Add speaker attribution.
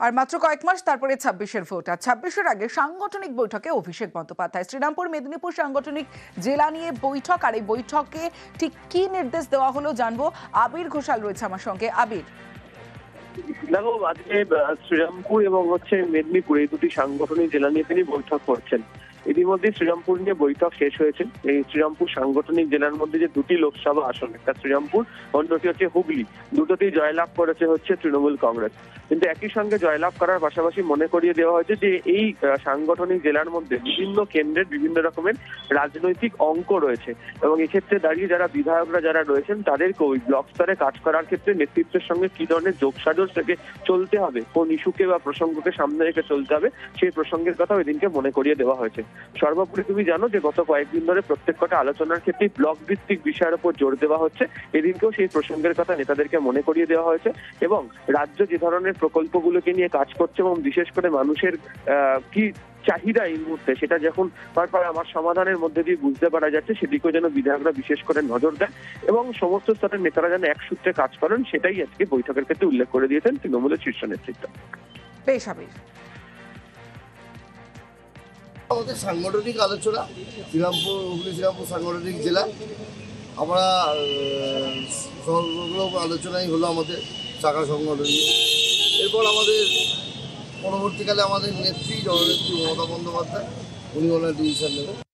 Speaker 1: আর মাত্র কয়েক মাস তারপরে ২৬-এর ভোট। আর ২৬-এর আগে সাংগঠনিক বৈঠকে অভিষেক বন্দ্যোপাধ্যায় শ্রীরামপুর মেদিনীপুর সাংগঠনিক জেলা নিয়ে বৈঠক। আর এই বৈঠকে ঠিক কি নির্দেশ দেওয়া হলো জানবো। আবির ঘোষাল রয়েছে আমার সঙ্গে। আবির,
Speaker 2: দেখো, আজকে শ্রীরামপুর এবং মেদিনীপুর এই দুটি সাংগঠনিক জেলা নিয়ে তিনি বৈঠক করছেন। ইতিমধ্যে শ্রীরামপুর নিয়ে বৈঠক শেষ হয়েছে। এই শ্রীরামপুর সাংগঠনিক জেলার মধ্যে যে দুটি লোকসভা আসন, একটা শ্রীরামপুর, অন্যটি হুগলি, দুটোতেই জয়লাভ করেছে তৃণমূল কংগ্রেস। কিন্তু একই সঙ্গে জয়লাভ করার পাশাপাশি মনে করিয়ে দেওয়া হয়েছে যে এই সাংগঠনিক জেলার মধ্যে বিভিন্ন কেন্দ্রের বিভিন্ন রকমের রাজনৈতিক অঙ্ক রয়েছে এবং এক্ষেত্রে দাঁড়িয়ে যারা বিধায়করা যারা রয়েছেন তাদেরকে ওই ব্লক স্তরে কাজ করার ক্ষেত্রে নেতৃত্বের সঙ্গে কি ধরনের যোগসাজশ থেকে চলতে হবে, কোন ইস্যুকে বা প্রসঙ্গকে সামনে রেখে চলতে হবে, সেই প্রসঙ্গের কথা ওই দিনকে মনে করিয়ে দেওয়া হয়েছে। সর্বোপরি তুমি জানো যে গত কয়েকদিন ধরে প্রত্যেক কটা আলোচনার ক্ষেত্রে ব্লক ভিত্তিক বিষয়ের উপর জোর দেওয়া হচ্ছে। এদিনকেও সেই প্রসঙ্গের কথা নেতাদেরকে মনে করিয়ে দেওয়া হয়েছে এবং রাজ্য যে ধরনের প্রকল্পগুলোকে নিয়ে কাজ করছে এবং বিশেষ করে মানুষের কি চাহিদা এই মুহূর্তে সেটা যখন আমার সমাধানের মধ্যে দিয়ে বুঝতে পারা যাচ্ছে, সেদিকেও যেন বিধায়করা বিশেষ করে নজর দেন এবং সমস্ত স্তরের নেতারা যেন এক সূত্রে কাজ করেন, সেটাই আজকে বৈঠকের ক্ষেত্রে উল্লেখ করে দিয়েছেন তৃণমূলের শীর্ষ নেতৃত্ব।
Speaker 1: বেশ আবির।
Speaker 3: আমাদের সাংগঠনিক আলোচনা হুগলি শ্রীরামপুর সাংগঠনিক জেলা, আমরা সর্বরকম আলোচনাই হলো আমাদের শাখা সংগঠন। এরপর আমাদের পরবর্তীকালে আমাদের নেত্রী জননেত্রী মমতা বন্দ্যোপাধ্যায়, উনি ওনার ডিসিশন নেবেন।